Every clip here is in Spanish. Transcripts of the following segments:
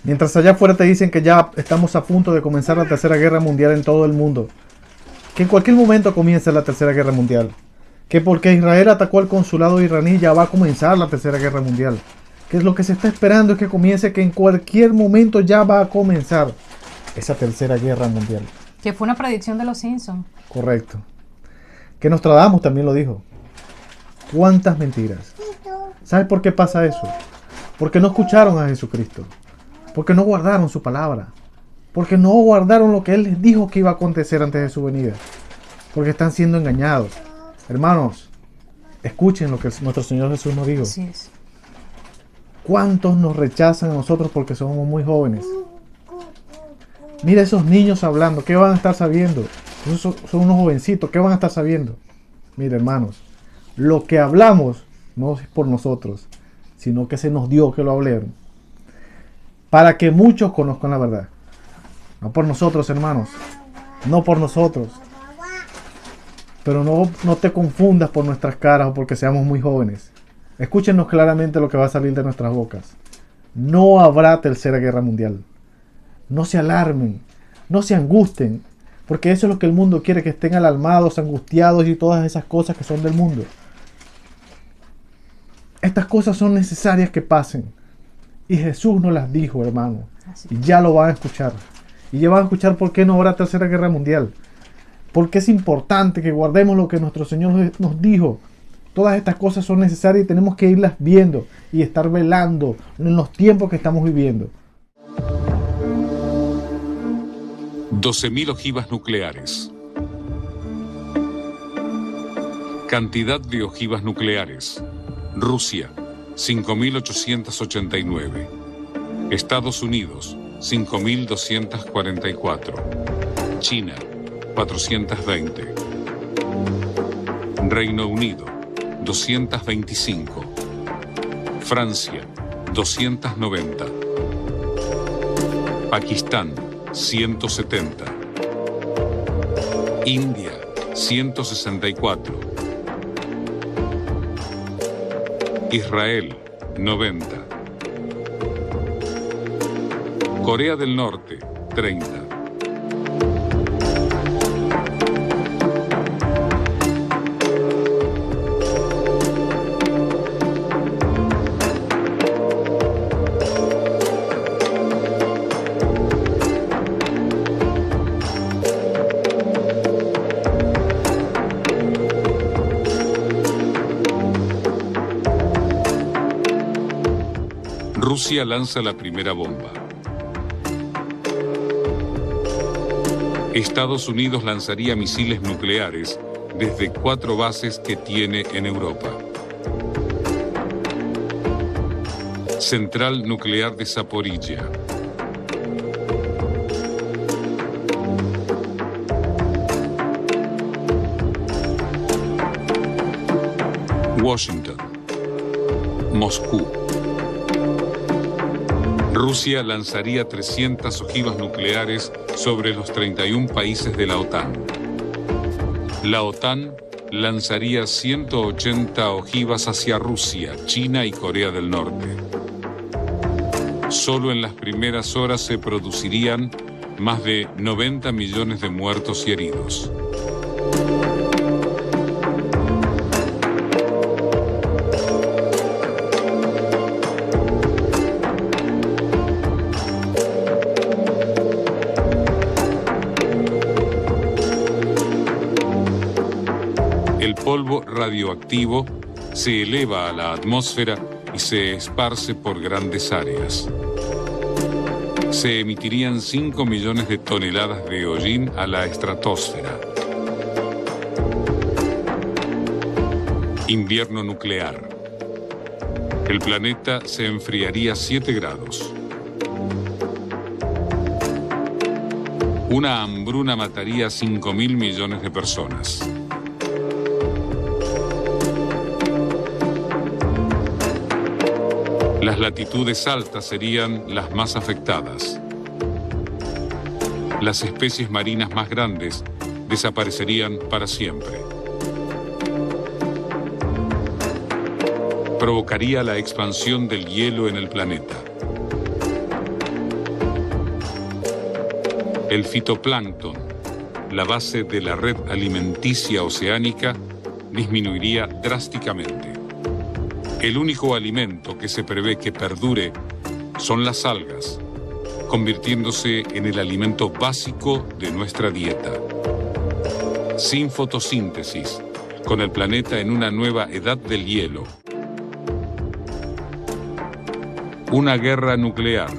Mientras allá afuera te dicen que ya estamos a punto de comenzar la tercera guerra mundial en todo el mundo. Que en cualquier momento comience la tercera guerra mundial. Que porque Israel atacó al consulado iraní ya va a comenzar la tercera guerra mundial. Que lo que se está esperando es que comience, que en cualquier momento ya va a comenzar esa tercera guerra mundial. Que fue una predicción de los Simpsons. Correcto. Que Nostradamus también lo dijo. ¿Cuántas mentiras? ¿Sabes por qué pasa eso? Porque no escucharon a Jesucristo. Porque no guardaron su palabra. Porque no guardaron lo que Él les dijo que iba a acontecer antes de su venida. Porque están siendo engañados. Hermanos, escuchen lo que nuestro Señor Jesús nos dijo. Así es. ¿Cuántos nos rechazan a nosotros porque somos muy jóvenes? Mira esos niños hablando. ¿Qué van a estar sabiendo? Esos son unos jovencitos. ¿Qué van a estar sabiendo? Mira, hermanos, lo que hablamos no es por nosotros, sino que se nos dio que lo hablaron. Para que muchos conozcan la verdad. No por nosotros, hermanos. No por nosotros. Pero no te confundas por nuestras caras o porque seamos muy jóvenes. Escúchenos claramente lo que va a salir de nuestras bocas. No habrá tercera guerra mundial. No se alarmen. No se angustien. Porque eso es lo que el mundo quiere, que estén alarmados, angustiados y todas esas cosas que son del mundo. Estas cosas son necesarias que pasen. Y Jesús nos las dijo, hermano. Y ya lo van a escuchar. Y ya van a escuchar por qué no habrá tercera guerra mundial. Porque es importante que guardemos lo que nuestro Señor nos dijo. Todas estas cosas son necesarias y tenemos que irlas viendo y estar velando en los tiempos que estamos viviendo. 12.000 ojivas nucleares. Cantidad de ojivas nucleares. Rusia, 5.889. Estados Unidos, 5.244. China, 420. Reino Unido, 225. Francia, 290. Pakistán, 170. India, 164. Israel, 90. Corea del Norte, 30. Rusia lanza la primera bomba. Estados Unidos lanzaría misiles nucleares desde 4 bases que tiene en Europa. Central nuclear de Zaporizhia. Washington. Moscú. Rusia lanzaría 300 ojivas nucleares sobre los 31 países de la OTAN. La OTAN lanzaría 180 ojivas hacia Rusia, China y Corea del Norte. Solo en las primeras horas se producirían más de 90 millones de muertos y heridos. El polvo radioactivo se eleva a la atmósfera y se esparce por grandes áreas. Se emitirían 5 millones de toneladas de hollín a la estratosfera. Invierno nuclear. El planeta se enfriaría 7 grados. Una hambruna mataría a 5.000 millones de personas. Las latitudes altas serían las más afectadas. Las especies marinas más grandes desaparecerían para siempre. Provocaría la expansión del hielo en el planeta. El fitoplancton, la base de la red alimenticia oceánica, disminuiría drásticamente. El único alimento que se prevé que perdure son las algas, convirtiéndose en el alimento básico de nuestra dieta. Sin fotosíntesis, con el planeta en una nueva edad del hielo. Una guerra nuclear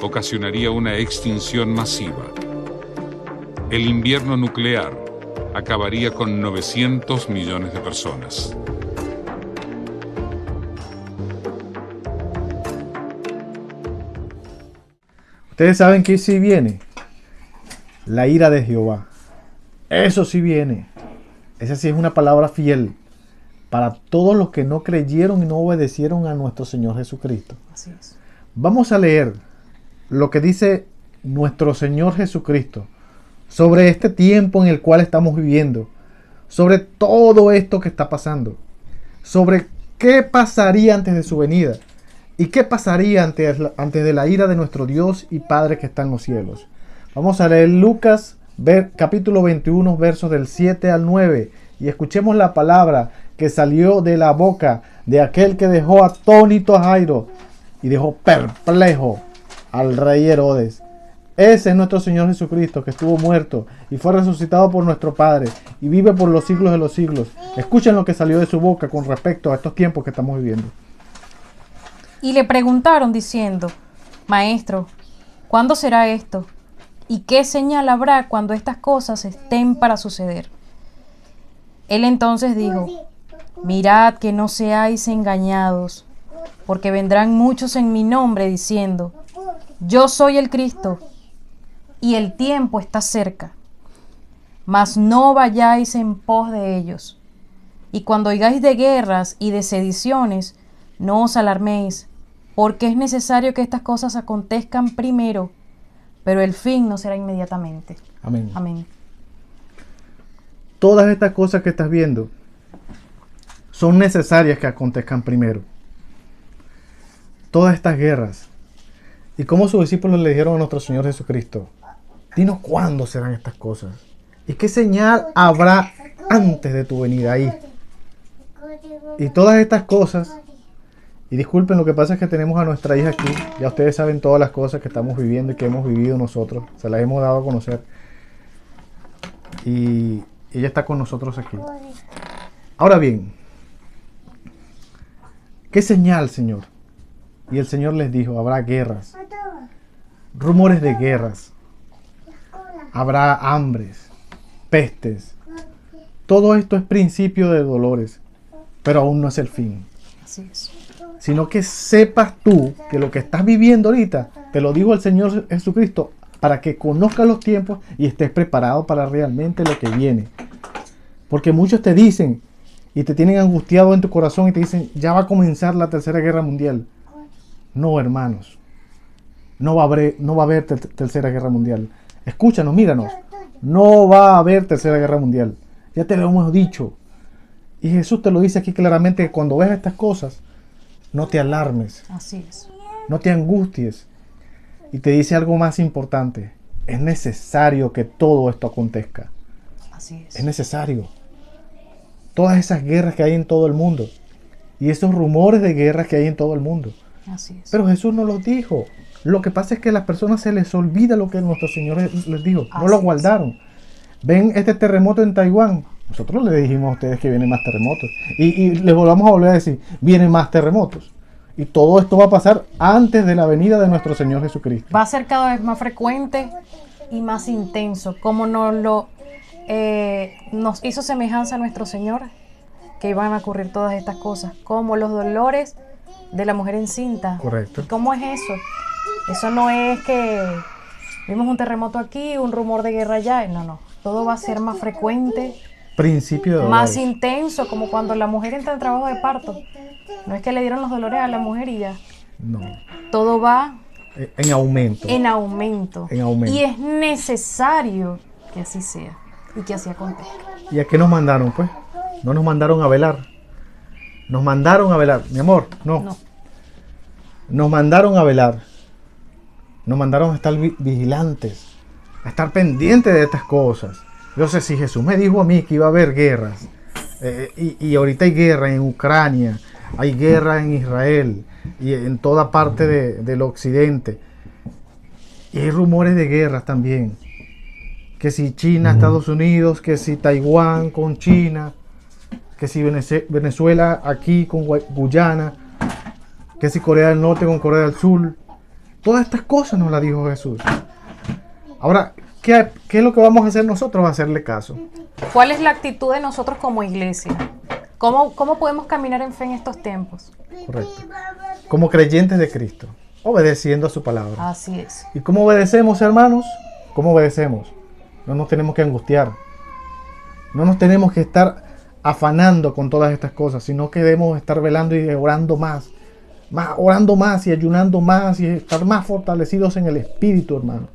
ocasionaría una extinción masiva. El invierno nuclear acabaría con 900 millones de personas. Ustedes saben que sí viene la ira de Jehová. Eso sí viene. Esa sí es una palabra fiel para todos los que no creyeron y no obedecieron a nuestro Señor Jesucristo. Así es. Vamos a leer lo que dice nuestro Señor Jesucristo sobre este tiempo en el cual estamos viviendo, sobre todo esto que está pasando, sobre qué pasaría antes de su venida y qué pasaría antes de la ira de nuestro Dios y Padre que está en los cielos. Vamos a leer Lucas capítulo 21, versos del 7 al 9, y escuchemos la palabra que salió de la boca de aquel que dejó atónito a Jairo y dejó perplejo al rey Herodes. Ese es nuestro Señor Jesucristo, que estuvo muerto y fue resucitado por nuestro Padre y vive por los siglos de los siglos. Escuchen lo que salió de su boca con respecto a estos tiempos que estamos viviendo. Y le preguntaron diciendo: Maestro, ¿cuándo será esto? ¿Y qué señal habrá cuando estas cosas estén para suceder? Él entonces dijo: Mirad que no seáis engañados, porque vendrán muchos en mi nombre diciendo: Yo soy el Cristo, y el tiempo está cerca. Mas no vayáis en pos de ellos. Y cuando oigáis de guerras y de sediciones, no os alarméis, porque es necesario que estas cosas acontezcan primero, pero el fin no será inmediatamente. Amén. Amén. Todas estas cosas que estás viendo son necesarias que acontezcan primero. Todas estas guerras. Y como sus discípulos le dijeron a nuestro Señor Jesucristo: dinos cuándo serán estas cosas. ¿Y qué señal habrá antes de tu venida ahí? Y todas estas cosas, y disculpen, lo que pasa es que tenemos a nuestra hija aquí. Ya ustedes saben todas las cosas que estamos viviendo y que hemos vivido nosotros. Se las hemos dado a conocer. Y ella está con nosotros aquí. Ahora bien, ¿qué señal, Señor? Y el Señor les dijo: habrá guerras, rumores de guerras, habrá hambres, pestes. Todo esto es principio de dolores, pero aún no es el fin. Así es. Sino que sepas tú que lo que estás viviendo ahorita, te lo dijo el Señor Jesucristo, para que conozcas los tiempos y estés preparado para realmente lo que viene. Porque muchos te dicen y te tienen angustiado en tu corazón y te dicen: ya va a comenzar la tercera guerra mundial. No, hermanos, no va a haber tercera guerra mundial. Escúchanos, míranos, no va a haber tercera guerra mundial. Ya te lo hemos dicho. Y Jesús te lo dice aquí claramente, que cuando ves estas cosas, no te alarmes, Así es. no te angusties. Y te dice algo más importante: es necesario que todo esto acontezca. Así es. Es necesario. Todas esas guerras que hay en todo el mundo y esos rumores de guerras que hay en todo el mundo. Así es. Pero Jesús no los dijo. Lo que pasa es que a las personas se les olvida lo que nuestro Señor les dijo. No Así lo es. guardaron. Ven este terremoto en Taiwán. Nosotros les dijimos a ustedes que vienen más terremotos. Y les volvamos a volver a decir: vienen más terremotos. Y todo esto va a pasar antes de la venida de nuestro Señor Jesucristo. Va a ser cada vez más frecuente y más intenso, como nos hizo semejanza a nuestro Señor, que iban a ocurrir todas estas cosas, como los dolores de la mujer encinta. Correcto. ¿Y cómo es eso? Eso no es que vimos un terremoto aquí, un rumor de guerra allá. No, no. Todo va a ser más frecuente, Principio de más dolores. intenso, como cuando la mujer entra en trabajo de parto. No es que le dieron los dolores a la mujer y ya. No. Todo va En aumento. en aumento. En aumento. Y es necesario que así sea y que así acontezca. ¿Y a qué nos mandaron, pues? No nos mandaron a velar. Nos mandaron a velar. Mi amor, no. No. Nos mandaron a velar. Nos mandaron a estar vigilantes. a estar pendiente de estas cosas. Entonces, si Jesús me dijo a mí que iba a haber guerras, y ahorita hay guerra en Ucrania, hay guerra en Israel y en toda parte del occidente, y hay rumores de guerras también, que si China, Estados Unidos, que si Taiwán con China, que si Venezuela aquí con Guyana, que si Corea del Norte con Corea del Sur. Todas estas cosas nos las dijo Jesús. Ahora, ¿qué es lo que vamos a hacer nosotros? Hacerle caso. ¿Cuál es la actitud de nosotros como iglesia? ¿Cómo podemos caminar en fe en estos tiempos? Correcto. Como creyentes de Cristo, obedeciendo a su palabra. Así es. ¿Y cómo obedecemos, hermanos? ¿Cómo obedecemos? No nos tenemos que angustiar. No nos tenemos que estar afanando con todas estas cosas, sino que debemos estar velando y orando más, orando más y ayunando más y estar más fortalecidos en el espíritu, hermano.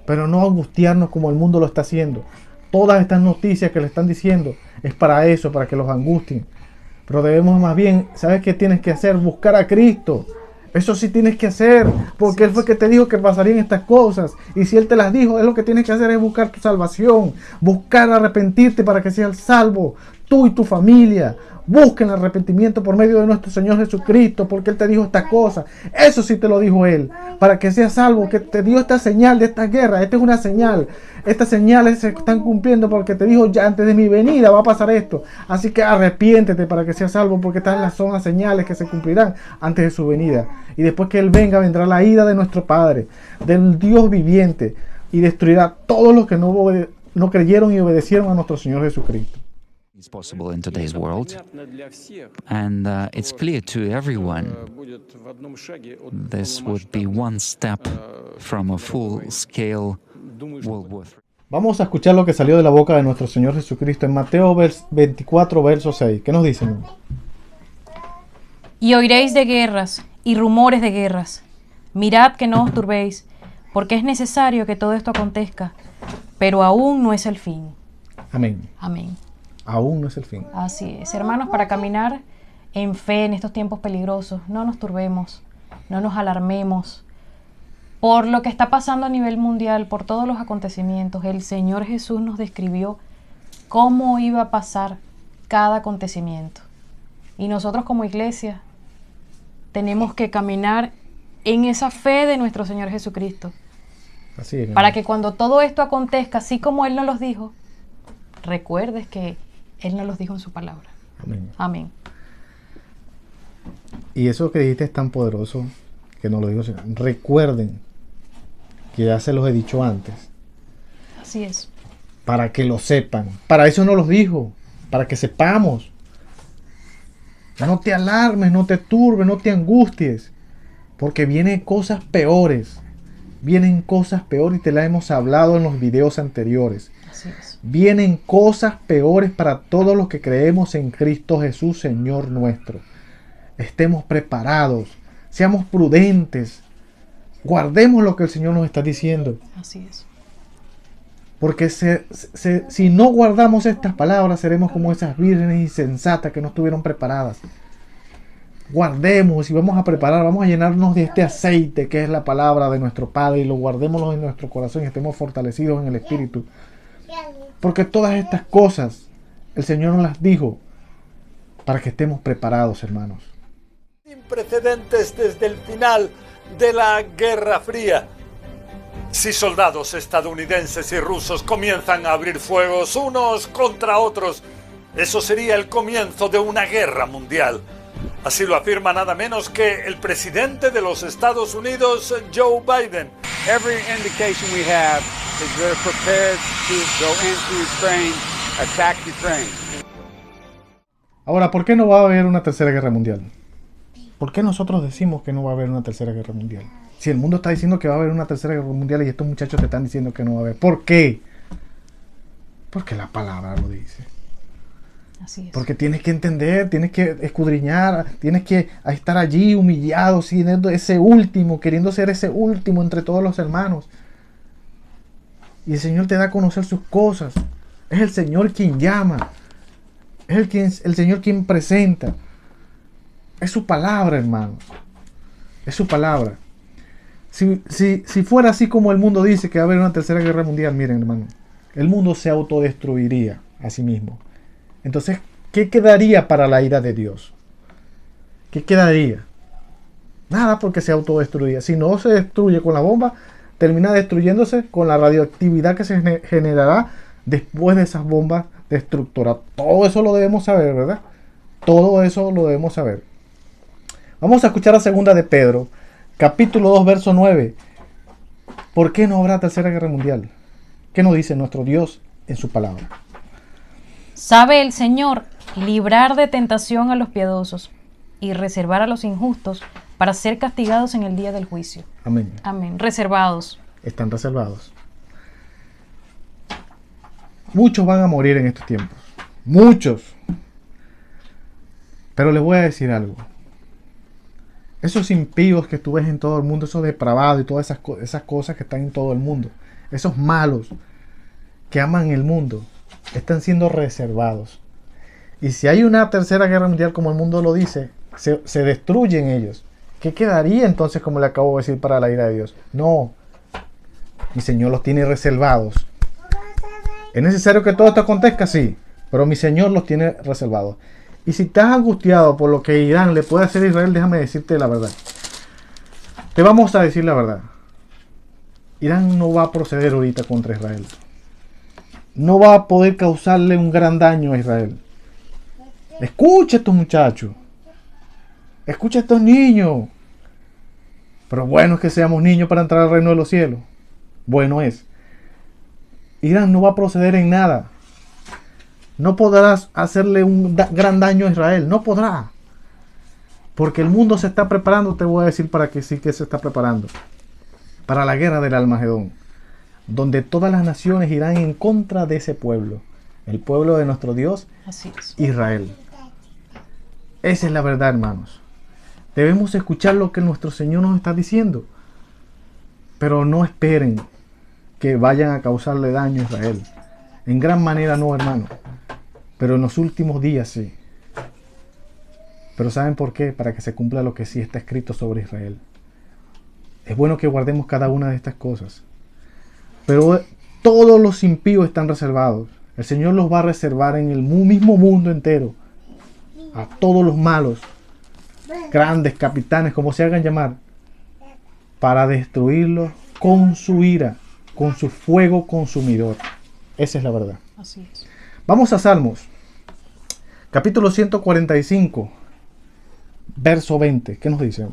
Pero no angustiarnos como el mundo lo está haciendo. Todas estas noticias que le están diciendo es para eso, para que los angustien. Pero debemos más bien, ¿sabes qué tienes que hacer? Buscar a Cristo. Eso sí tienes que hacer, porque Él fue que te dijo que pasarían estas cosas. Y si Él te las dijo, es lo que tienes que hacer es buscar tu salvación, buscar arrepentirte para que seas salvo, tú y tu familia. Busquen el arrepentimiento por medio de nuestro Señor Jesucristo, porque Él te dijo esta cosa. Eso sí te lo dijo Él, para que seas salvo, que te dio esta señal de esta guerra. Esta es una señal. Estas señales se están cumpliendo porque te dijo ya antes de mi venida va a pasar esto. Así que arrepiéntete para que seas salvo, porque estas son las señales que se cumplirán antes de su venida. Y después que Él venga, vendrá la ira de nuestro Padre, del Dios viviente, y destruirá a todos los que no creyeron y obedecieron a nuestro Señor Jesucristo. It's possible in today's world, and it's clear to everyone this would be one step from a full-scale World War III. Vamos a escuchar lo que salió de la boca de nuestro Señor Jesucristo en Mateo 24, verso 6. ¿Qué nos dicen? Y oiréis de guerras y rumores de guerras. Mirad que no os turbéis, porque es necesario que todo esto acontezca, pero aún no es el fin. Amén. Amén. Aún no es el fin. Así es, hermanos, para caminar en fe en estos tiempos peligrosos, no nos turbemos, no nos alarmemos por lo que está pasando a nivel mundial, por todos los acontecimientos. El Señor Jesús nos describió cómo iba a pasar cada acontecimiento. Y nosotros como iglesia tenemos que caminar en esa fe de nuestro Señor Jesucristo. Así es, para que cuando todo esto acontezca, así como Él nos los dijo, recuerdes que Él nos los dijo en su palabra. Amén. Amén. Y eso que dijiste es tan poderoso que nos lo digo. Recuerden que ya se los he dicho antes. Así es. Para que lo sepan. Para eso nos los dijo. Para que sepamos. No te alarmes, no te turbes, no te angusties. Porque vienen cosas peores. Vienen cosas peores y te las hemos hablado en los videos anteriores. Así es. Vienen cosas peores para todos los que creemos en Cristo Jesús, Señor nuestro. Estemos preparados, seamos prudentes, guardemos lo que el Señor nos está diciendo. Así es. Porque si no guardamos estas palabras, seremos como esas vírgenes insensatas que no estuvieron preparadas. Guardemos y vamos a preparar, vamos a llenarnos de este aceite que es la palabra de nuestro Padre, y lo guardémoslo en nuestro corazón y estemos fortalecidos en el Espíritu. Porque todas estas cosas el Señor nos las dijo para que estemos preparados, hermanos. Sin precedentes desde el final de la Guerra Fría. Si soldados estadounidenses y rusos comienzan a abrir fuegos unos contra otros, eso sería el comienzo de una guerra mundial. Así lo afirma nada menos que el presidente de los Estados Unidos, Joe Biden. Every indication we have is they're prepared to go into Ukraine, attack Ukraine. Ahora, ¿por qué no va a haber una tercera guerra mundial? ¿Por qué nosotros decimos que no va a haber una tercera guerra mundial? Si el mundo está diciendo que va a haber una tercera guerra mundial y estos muchachos te están diciendo que no va a haber. ¿Por qué? Porque la palabra lo dice. Así es. Porque tienes que entender, tienes que escudriñar, tienes que estar allí humillado, siendo ese último, queriendo ser ese último entre todos los hermanos. Y el Señor te da a conocer sus cosas. Es el Señor quien llama. Es el Señor quien presenta. Es su palabra, hermanos. Es su palabra. Si fuera así como el mundo dice que va a haber una tercera guerra mundial, miren hermano, el mundo se autodestruiría a sí mismo. Entonces, ¿qué quedaría para la ira de Dios? ¿Qué quedaría? Nada, porque se autodestruiría. Si no se destruye con la bomba, termina destruyéndose con la radioactividad que se generará después de esas bombas destructoras. Todo eso lo debemos saber, ¿verdad? Todo eso lo debemos saber. Vamos a escuchar la segunda de Pedro, capítulo 2, verso 9. ¿Por qué no habrá tercera guerra mundial? ¿Qué nos dice nuestro Dios en su palabra? Sabe el Señor librar de tentación a los piadosos y reservar a los injustos para ser castigados en el día del juicio. Amén. Amén. Reservados. Están reservados. Muchos van a morir en estos tiempos. Muchos. Pero les voy a decir algo. Esos impíos que tú ves en todo el mundo, esos depravados y todas esas cosas que están en todo el mundo, esos malos que aman el mundo, están siendo reservados. Y si hay una tercera guerra mundial como el mundo lo dice, se destruyen ellos. ¿Qué quedaría entonces, como le acabo de decir, para la ira de Dios? No. Mi Señor los tiene reservados. ¿Es necesario que todo esto acontezca? Sí. Pero mi Señor los tiene reservados. Y si estás angustiado por lo que Irán le puede hacer a Israel, déjame decirte la verdad. Te vamos a decir la verdad. Irán no va a proceder ahorita contra Israel. No va a poder causarle un gran daño a Israel. Escucha a estos muchachos. Escucha a estos niños. Pero bueno es que seamos niños para entrar al reino de los cielos. Bueno es. Irán no va a proceder en nada. No podrás hacerle un gran daño a Israel. No podrá. Porque el mundo se está preparando, te voy a decir para qué sí que se está preparando. Para la guerra del Almagedón. Donde todas las naciones irán en contra de ese pueblo. El pueblo de nuestro Dios, Así es. Israel. Esa es la verdad, hermanos. Debemos escuchar lo que nuestro Señor nos está diciendo. Pero no esperen que vayan a causarle daño a Israel. En gran manera no, hermano. Pero en los últimos días sí. Pero ¿saben por qué? Para que se cumpla lo que sí está escrito sobre Israel. Es bueno que guardemos cada una de estas cosas. Pero todos los impíos están reservados. El Señor los va a reservar en el mismo mundo entero. A todos los malos, grandes, capitanes, como se hagan llamar, para destruirlos con su ira, con su fuego consumidor. Esa es la verdad. Así es. Vamos a Salmos, capítulo 145, verso 20. ¿Qué nos dice?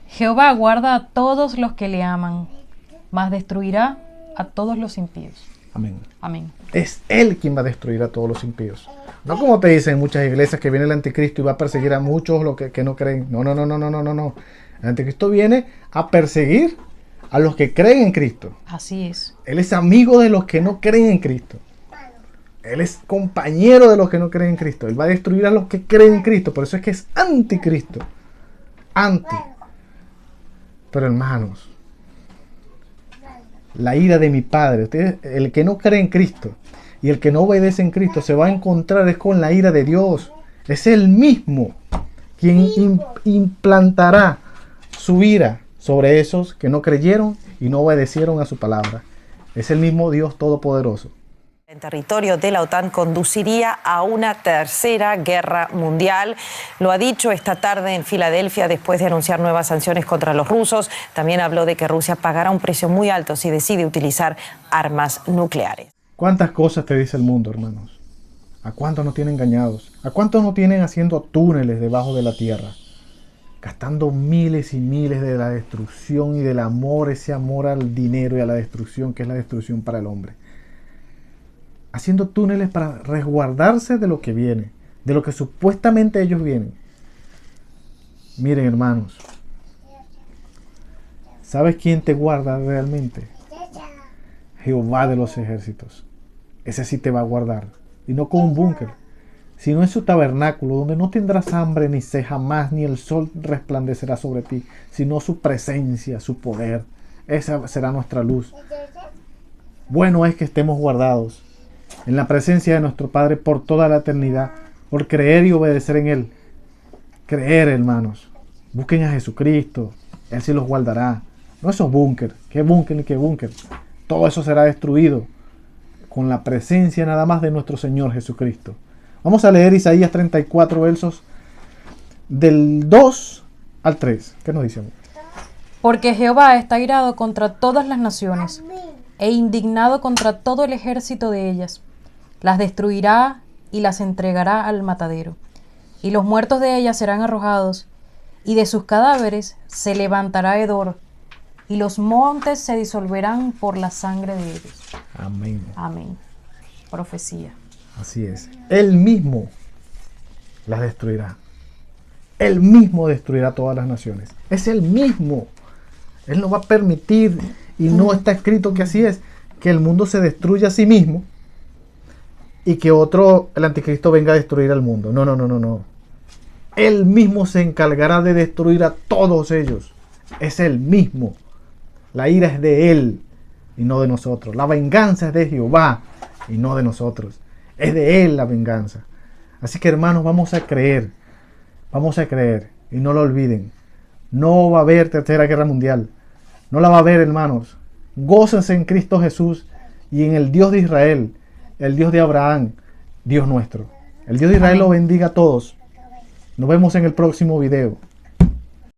Jehová guarda a todos los que le aman, mas destruirá a todos los impíos. Amén. Amén. Es Él quien va a destruir a todos los impíos. No como te dicen en muchas iglesias que viene el anticristo y va a perseguir a muchos los que no creen. No. El anticristo viene a perseguir a los que creen en Cristo. Así es. Él es amigo de los que no creen en Cristo. Él es compañero de los que no creen en Cristo. Él va a destruir a los que creen en Cristo. Por eso es que es anticristo. Anti. Pero hermanos, la ira de mi Padre, ustedes, el que no cree en Cristo y el que no obedece en Cristo se va a encontrar es con la ira de Dios. Es Él mismo quien implantará su ira sobre esos que no creyeron y no obedecieron a su palabra. Es el mismo Dios Todopoderoso. En territorio de la OTAN conduciría a una tercera guerra mundial. Lo ha dicho esta tarde en Filadelfia después de anunciar nuevas sanciones contra los rusos. También habló de que Rusia pagará un precio muy alto si decide utilizar armas nucleares. ¿Cuántas cosas te dice el mundo, hermanos? ¿A cuántos nos tienen engañados? ¿A cuántos nos tienen haciendo túneles debajo de la tierra? Gastando miles y miles de la destrucción y del amor, ese amor al dinero y a la destrucción, que es la destrucción para el hombre. Haciendo túneles para resguardarse de lo que viene, de lo que supuestamente ellos vienen. Miren, hermanos, ¿sabes quién te guarda realmente? Jehová de los ejércitos. Ese sí te va a guardar. Y no con un búnker, sino en su tabernáculo, donde no tendrás hambre ni sed jamás, ni el sol resplandecerá sobre ti, sino su presencia, su poder. Esa será nuestra luz. Bueno es que estemos guardados en la presencia de nuestro Padre por toda la eternidad, por creer y obedecer en Él. Creer, hermanos. Busquen a Jesucristo. Él sí los guardará. No esos búnker. ¿Qué búnker ni qué búnker? Todo eso será destruido con la presencia nada más de nuestro Señor Jesucristo. Vamos a leer Isaías 34 versos del 2 al 3. ¿Qué nos dicen? Porque Jehová está irado contra todas las naciones e indignado contra todo el ejército de ellas. Las destruirá y las entregará al matadero. Y los muertos de ellas serán arrojados, y de sus cadáveres se levantará hedor, y los montes se disolverán por la sangre de ellos. Amén. Amén. Profecía. Así es. Él mismo las destruirá. Él mismo destruirá todas las naciones. Es Él mismo. Él no va a permitir, y no está escrito que así es, que el mundo se destruya a sí mismo y que el anticristo venga a destruir al mundo. No, no, no, no, no. Él mismo se encargará de destruir a todos ellos. Es Él mismo. La ira es de Él y no de nosotros. La venganza es de Jehová y no de nosotros. Es de Él la venganza. Así que, hermanos, vamos a creer. Vamos a creer. Y no lo olviden. No va a haber tercera guerra mundial. No la va a haber, hermanos. Gócense en Cristo Jesús y en el Dios de Israel, el Dios de Abraham, Dios nuestro. El Dios de Israel lo bendiga a todos. Nos vemos en el próximo video.